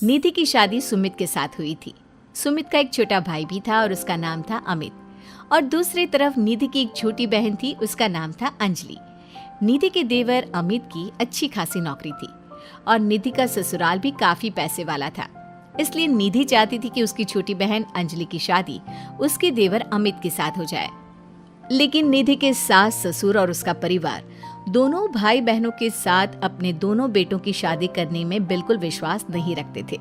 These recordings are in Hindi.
निधि की शादी सुमित के साथ हुई थी। सुमित का एक छोटा भाई भी था और उसका नाम था अमित। और दूसरी तरफ निधि की एक छोटी बहन थी, उसका नाम था अंजलि। निधि के देवर अमित की अच्छी खासी नौकरी थी और निधि का ससुराल भी काफी पैसे वाला था। इसलिए निधि चाहती थी कि उसकी छोटी बहन अंजलि की शादी उसके देवर अमित के साथ हो जाए। लेकिन निधि के सास ससुर और उसका परिवार दोनों भाई बहनों के साथ अपने दोनों बेटों की शादी करने में बिल्कुल विश्वास नहीं रखते थे।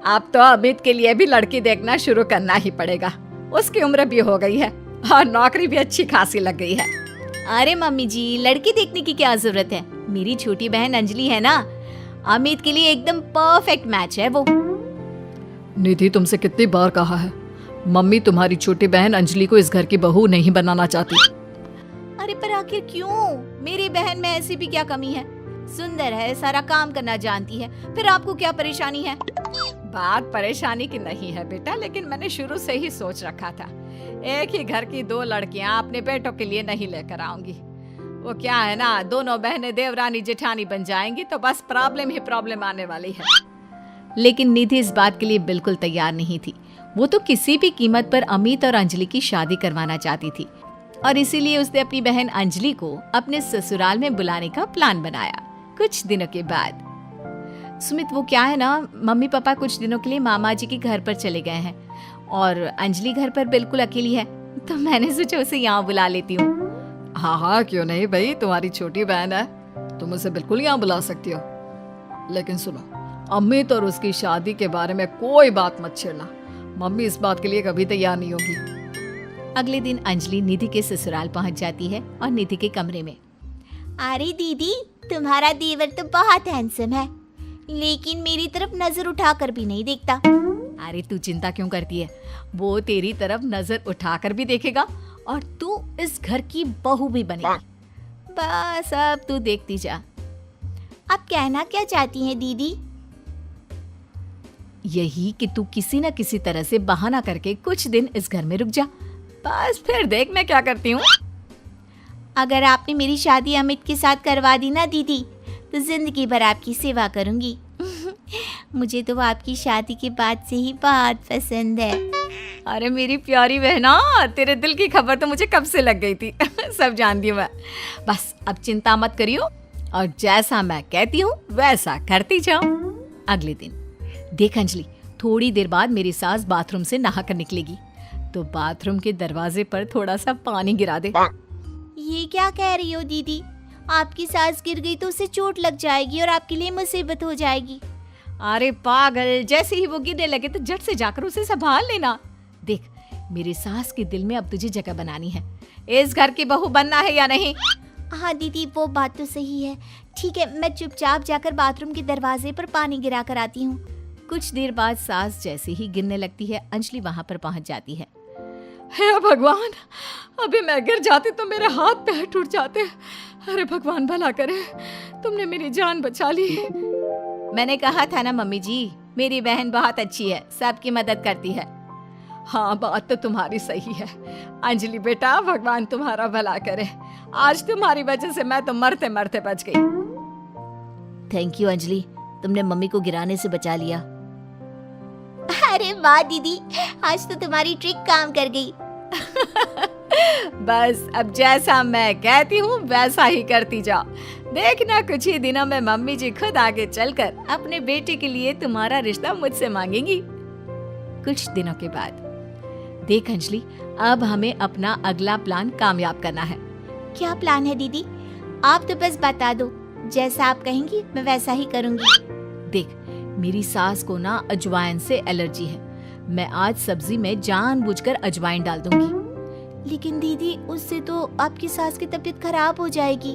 अब तो अमित के लिए भी लड़की देखना शुरू करना ही पड़ेगा। उसकी उम्र भी हो गई है और नौकरी भी अच्छी खासी लग गई है। अरे मम्मी जी, लड़की देखने की क्या जरूरत है? मेरी छोटी बहन अंजलि है ना, अमित के लिए एकदम परफेक्ट मैच है वो। निधि, तुमसे कितनी बार कहा है, मम्मी तुम्हारी छोटी बहन अंजलि को इस घर की बहू नहीं बनाना चाहती। अरे पर आखिर क्यों? मेरी बहन में ऐसी भी क्या कमी है? सुंदर है, सारा काम करना जानती है, फिर आपको क्या परेशानी है? बात परेशानी की नहीं है बेटा, लेकिन मैंने शुरू से ही सोच रखा था एक ही घर की दो लड़कियां अपने बेटों के लिए नहीं लेकर आऊंगी। वो क्या है ना, दोनों बहनें देवरानी जेठानी बन जाएंगी तो बस प्रॉब्लम ही प्रॉब्लम आने वाली है। लेकिन निधि इस बात के लिए बिल्कुल तैयार नहीं थी। वो तो किसी भी कीमत पर अमित और अंजलि की शादी करवाना चाहती थी और इसीलिए उसने अपनी बहन अंजलि को अपने ससुराल में बुलाने का प्लान बनाया। कुछ दिनों के बाद सुमित, वो क्या है ना, मम्मी पापा कुछ दिनों के लिए मामा जी के घर पर चले गए हैं और अंजलि घर पर बिल्कुल अकेली है, तो मैंने सोचा उसे यहाँ बुला लेती हूँ। हाँ, क्यों नहीं भाई, तुम्हारी छोटी बहन है, तुम उसे बिल्कुल यहाँ बुला सकती हो। लेकिन सुनो, अमित और उसकी शादी के बारे में कोई बात मत छेड़ना। मम्मी इस बात के लिए कभी तैयार नहीं होगी। अगले दिन अंजलि निधि के ससुराल पहुंच जाती है और निधि के कमरे में। अरे दीदी, तुम्हारा देवर तो बहुत हैंडसम है, लेकिन मेरी तरफ नजर उठाकर भी नहीं देखता। अरे तू चिंता क्यों करती है, वो तेरी तरफ नजर उठाकर भी देखेगा और तू इस घर की बहू भी बनेगी। बस अब तू देखती जा। आप कहना क्या चाहती हैं दीदी? यही कि तू किसी न किसी तरह से बहाना करके कुछ दिन इस घर में रुक जा, बस फिर देख मैं क्या करती हूँ। अगर आपने मेरी शादी अमित के साथ करवा दी ना दीदी, तो जिंदगी भर आपकी सेवा करूंगी। मुझे तो वो आपकी शादी के बाद से ही बहुत पसंद है। अरे मेरी प्यारी बहना, तेरे दिल की खबर तो मुझे कब से लग गई थी। सब जानती हूँ मैं। बस अब चिंता मत करियो और जैसा मैं कहती हूँ वैसा करती जाओ। अगले दिन देख अंजलि, थोड़ी देर बाद मेरी सास बाथरूम से नहाकर निकलेगी, तो बाथरूम के दरवाजे पर थोड़ा सा पानी गिरा दे। ये क्या कह रही हो दीदी? आपकी सास गिर गई तो उसे चोट लग जाएगी और आपके लिए मुसीबत हो जाएगी। अरे पागल, जैसे ही वो गिरने लगे तो झट से जाकर उसे संभाल लेना। देख, मेरी सास के दिल में अब तुझे जगह बनानी है। इस घर की बहू बनना है या नहीं? हाँ दीदी, वो बात तो सही है। ठीक है, मैं चुपचाप जाकर बाथरूम के दरवाजे पर पानी गिरा कर आती हूँ। कुछ देर बाद सास जैसे ही गिरने लगती है, अंजलि वहां पर पहुंच जाती है। हे भगवान, अभी मैं गिर जाती तो मेरे हाथ पैर टूट जाते। अरे भगवान भला करे, तुमने मेरी जान बचा ली। मैंने कहा था ना मम्मी जी, मेरी बहन बहुत अच्छी है, सबकी मदद करती है। हाँ, बात तो तुम्हारी सही है अंजलि बेटा, भगवान तुम्हारा भला करे। आज तुम्हारी वजह से मैं तो मरते मरते बच गई। थैंक यू अंजलि, तुमने मम्मी को गिराने से बचा लिया। अरे वाह दीदी, आज तो तुम्हारी ट्रिक काम कर गई। बस अब जैसा मैं कहती हूँ वैसा ही करती जाओ। देखना कुछ ही दिनों में मम्मी जी खुद आगे चलकर अपने बेटे के लिए तुम्हारा रिश्ता मुझसे मांगेंगी। कुछ दिनों के बाद देख अंजलि, अब हमें अपना अगला प्लान कामयाब करना है। क्या प्लान है दीदी? आप तो बस बता दो, जैसा आप कहेंगी मैं वैसा ही करूंगी। देख, मेरी सास को ना अजवाइन से एलर्जी है। मैं आज सब्जी में जानबूझकर अजवाइन डाल दूंगी। लेकिन दीदी, उससे तो आपकी सास की तबीयत खराब हो जाएगी।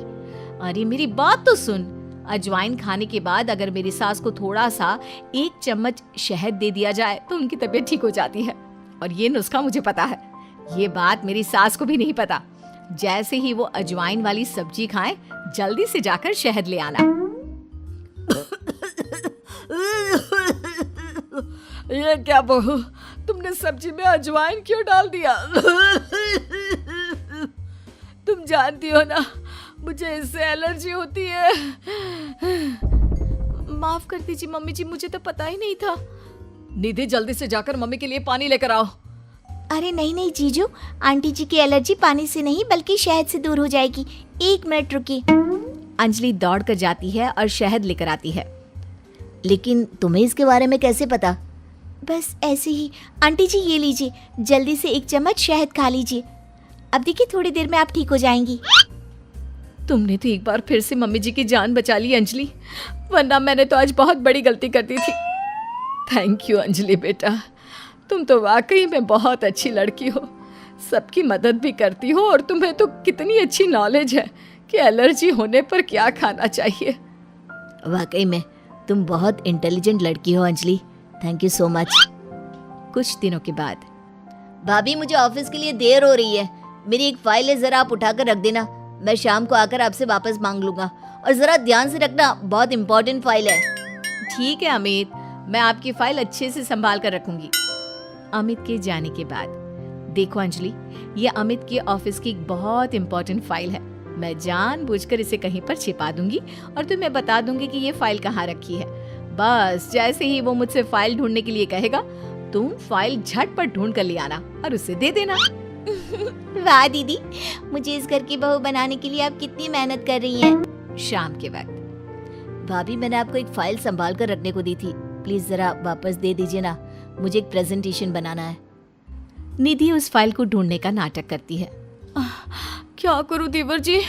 अरे मेरी बात तो सुन, अजवाइन खाने के बाद अगर मेरी सास को थोड़ा सा 1 चम्मच शहद दे दिया जाए तो उनकी तबीयत ठीक हो जाती है। और ये नुस्खा मुझे पता है। ये बात मेरी सास को भी नहीं पता। जैसे ही वो अजवाइन वाली सब्जी खाएं, जल्दी से जाकर शहद ले आना। ये क्या बहू, तुमने सब्जी में अजवाइन क्यों डाल दिया? तुम जानती हो ना, मुझे इससे एलर्जी होती है। माफ कर दीजिए मम्मी जी, मुझे तो पता ही नहीं था। निधि जल्दी से जाकर मम्मी के लिए पानी लेकर आओ। अरे नहीं नहीं जीजू, आंटी जी की एलर्जी पानी से नहीं बल्कि शहद से दूर हो जाएगी। 1 मिनट रुकिए। अंजलि दौड़ कर जाती है और शहद लेकर आती है। लेकिन तुम्हें इसके बारे में कैसे पता? बस ऐसे ही। आंटी जी ये लीजिए, जल्दी से 1 चम्मच शहद खा लीजिए। अब देखिए थोड़ी देर में आप ठीक हो जाएंगी। तुमने तो एक बार फिर से मम्मी जी की जान बचा ली अंजलि, वरना मैंने तो आज बहुत बड़ी गलती कर दी थी। थैंक यू अंजलि बेटा, तुम तो वाकई में बहुत अच्छी लड़की हो, सबकी मदद भी करती हो और तुम्हें तो कितनी अच्छी नॉलेज है कि एलर्जी होने पर क्या खाना चाहिए। वाकई में तुम बहुत इंटेलिजेंट लड़की हो Anjali, thank you so much. कुछ दिनों के बाद, भाभी मुझे ऑफिस के लिए देर हो रही है, मेरी एक फाइल है, जरा आप उठाकर रख देना, मैं शाम को आकर आपसे वापस मांग लूंगा। और जरा ध्यान से रखना, बहुत इंपॉर्टेंट फाइल है। ठीक है अमित, मैं आपकी फाइल अच्छे से संभाल कर रखूंगी। अमित के जाने के बाद, देखो अंजलि, ये अमित के ऑफिस की एक बहुत इंपॉर्टेंट फाइल है। मैं जानबूझकर इसे कहीं पर छिपा दूंगी और तुम्हें बता दूंगी कि ये फाइल कहाँ रखी है। बस जैसे ही वो मुझसे फाइल ढूंढने के लिए कहेगा, तुम फाइल झटपट ढूंढ कर ले आना और उसे दे देना। वाह दीदी, मुझे इस घर की बहू बनाने के लिए आप कितनी मेहनत कर रही हैं। शाम के वक्त, भाभी मैंने आपको एक फाइल संभाल कर रखने को दी थी, प्लीज जरा वापस दे दीजिए ना, मुझे एक प्रेजेंटेशन बनाना है। निधि उस फाइल को ढूंढने का नाटक करती है। क्या करूं देवर जी,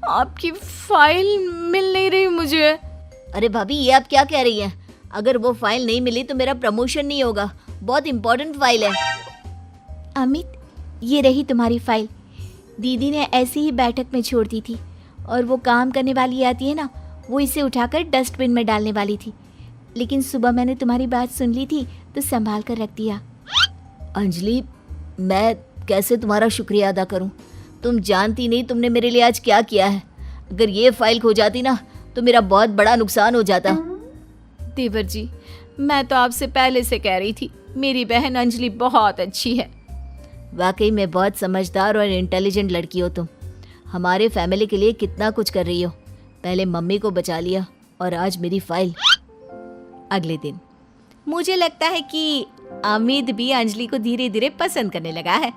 आपकी फाइल मिल नहीं रही मुझे। अरे भाभी ये आप क्या कह रही हैं? अगर वो फाइल नहीं मिली तो मेरा प्रमोशन नहीं होगा, बहुत इंपॉर्टेंट फाइल है। अमित ये रही तुम्हारी फाइल, दीदी ने ऐसी ही बैठक में छोड़ दी थी और वो काम करने वाली आती है ना, वो इसे उठाकर डस्टबिन में डालने वाली थी, लेकिन सुबह मैंने तुम्हारी बात सुन ली थी तो संभाल कर रख दिया। अंजलि मैं कैसे तुम्हारा शुक्रिया अदा करूं, तुम जानती नहीं तुमने मेरे लिए आज क्या किया है। अगर ये फाइल खो जाती ना तो मेरा बहुत बड़ा नुकसान हो जाता। देवर जी, मैं तो आपसे पहले से कह रही थी, मेरी बहन अंजलि बहुत अच्छी है। वाकई में बहुत समझदार और इंटेलिजेंट लड़की हो तुम, हमारे फैमिली के लिए कितना कुछ कर रही हो। पहले मम्मी को बचा लिया और आज मेरी फाइल। अगले दिन, मुझे लगता है कि अमित भी अंजलि को धीरे धीरे पसंद करने लगा है।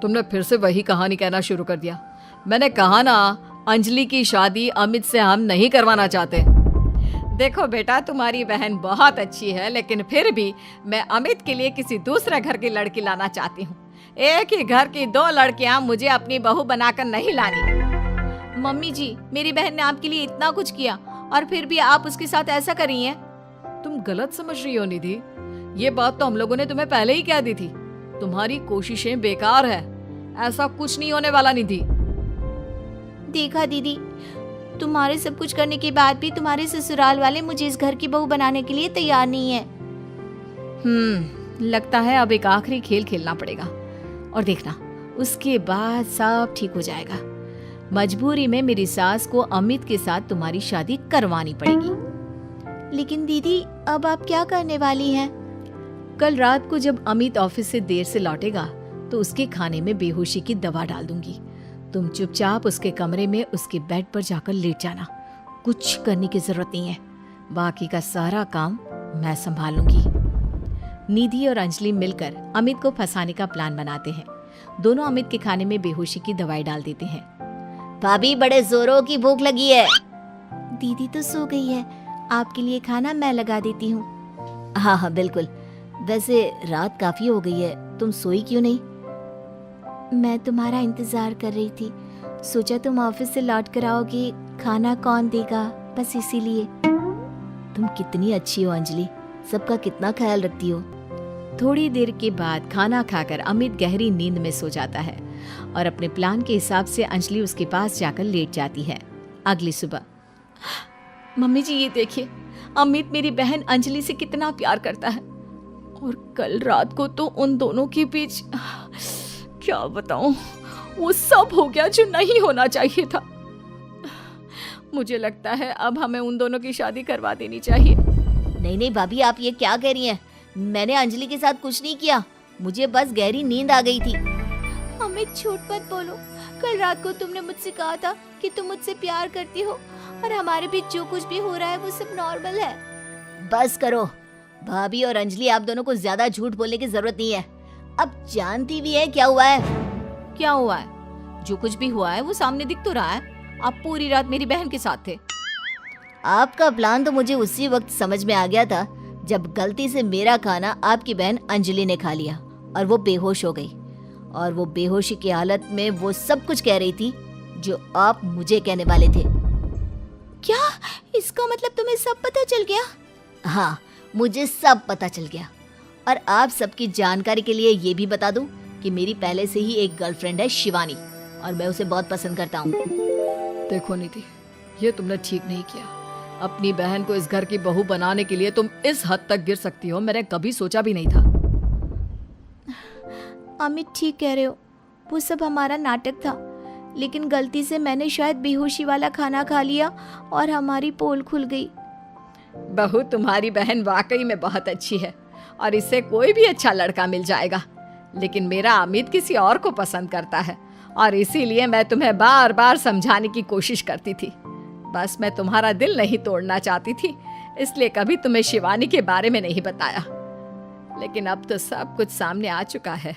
तुमने फिर से वही कहानी कहना शुरू कर दिया। मैंने कहा ना, अंजलि की शादी अमित से हम नहीं करवाना चाहते। देखो बेटा, तुम्हारी बहन बहुत अच्छी है, लेकिन फिर भी मैं अमित के लिए किसी दूसरे घर की लड़की लाना चाहती हूँ। एक ही घर की 2 लड़कियां मुझे अपनी बहू बनाकर नहीं लानी। मम्मी जी, मेरी बहन ने आपके लिए इतना कुछ किया और फिर भी आप उसके साथ ऐसा कर रही हैं। तुम गलत समझ रही हो निधि, ये बात तो हम लोगों ने तुम्हें पहले ही कह दी थी। तुम्हारी कोशिशें बेकार है, ऐसा कुछ नहीं होने वाला निधि। देखा दीदी, तुम्हारे सब कुछ करने के बाद भी तुम्हारे ससुराल वाले मुझे इस घर की बहू बनाने के लिए तैयार नहीं है। लगता है अब एक आखिरी खेल खेलना पड़ेगा और देखना, उसके बाद सब ठीक हो जाएगा। मजबूरी में मेरी सास को अमित के साथ तुम्हारी शादी करवानी पड़ेगी। लेकिन दीदी अब आप क्या करने वाली हैं? कल रात को जब अमित ऑफिस से देर से लौटेगा तो उसके खाने में बेहोशी की दवा डाल दूंगी। तुम चुपचाप उसके कमरे में उसके बेड पर जाकर लेट जाना, कुछ करने की जरूरत नहीं है, बाकी का सारा काम मैं संभाल लूंगी। निधि और अंजलि मिलकर अमित को फंसाने का प्लान बनाते हैं। दोनों अमित के खाने में बेहोशी की दवाई डाल देते हैं। भाभी बड़े जोरों की भूख लगी है। दीदी तो सो गई है, आपके लिए खाना मैं लगा देती हूँ। हाँ हाँ बिल्कुल, वैसे रात काफी हो गई है, तुम सोई क्यों नहीं? मैं तुम्हारा इंतजार कर रही थी, सोचा तुम ऑफिस से लौट कर आओगी, खाना कौन देगा, बस इसीलिए। तुम कितनी अच्छी हो अंजलि, सबका कितना ख्याल रखती हो। थोड़ी देर के बाद खाना खाकर अमित गहरी नींद में सो जाता है और अपने प्लान के हिसाब से अंजलि उसके पास जाकर लेट जाती है। अगली सुबह, मम्मी जी ये देखिए, अमित मेरी बहन अंजलि से कितना प्यार करता है और कल रात को तो उन दोनों के बीच क्या बताऊं, वो सब हो गया जो नहीं होना चाहिए था। मुझे लगता है अब हमें उन दोनों की शादी करवा देनी चाहिए। नहीं नहीं भाभी, आप ये क्या कह रही हैं? मैंने अंजलि के साथ कुछ नहीं किया, मुझे बस गहरी नींद आ गई थी। अमित झूठ मत बोलो, कल रात को तुमने मुझसे कहा था कि तुम मुझसे प्यार करती हो और हमारे बीच जो कुछ भी हो रहा है वो सब नॉर्मल है। बस करो। भाभी और अंजलि, आप दोनों को ज्यादा झूठ बोलने की जरूरत नहीं है। अब जानती भी है क्या हुआ है। क्या हुआ है? जो कुछ भी हुआ है वो सामने दिख तो रहा है। आप पूरी रात मेरी बहन के साथ थे। आपका प्लान तो मुझे उसी वक्त समझ में आ गया था जब गलती से मेरा खाना आपकी बहन अंजलि ने खा लिया और वो बेहोश हो गई। और वो बेहोशी की हालत में वो सब कुछ कह रही थी जो आप मुझे कहने वाले थे। क्या इसका मतलब तुम्हें सब पता चल गया? हाँ, मुझे सब पता चल गया। और आप सबकी जानकारी के लिए ये भी बता दूं कि मेरी पहले से ही एक गर्लफ्रेंड है, शिवानी, और मैं उसे बहुत पसंद करता हूँ। देखो निधि, ये तुमने ठीक नहीं किया। अपनी बहन को इस घर की बहू बनाने के लिए तुम इस हद तक गिर सकती हो, मैंने कभी सोचा भी नहीं था। अमित ठीक कह रहे हो, वो सब हमारा नाटक था, लेकिन गलती से मैंने शायद बेहोशी वाला खाना खा लिया और हमारी पोल खुल गई। बहू तुम्हारी बहन वाकई में बहुत अच्छी है और इससे कोई भी अच्छा लड़का मिल जाएगा, लेकिन मेरा अमित किसी और को पसंद करता है और इसीलिए मैं तुम्हें बार बार समझाने की कोशिश करती थी। बस मैं तुम्हारा दिल नहीं तोड़ना चाहती थी, इसलिए कभी तुम्हें शिवानी के बारे में नहीं बताया। लेकिन अब तो सब कुछ सामने आ चुका है।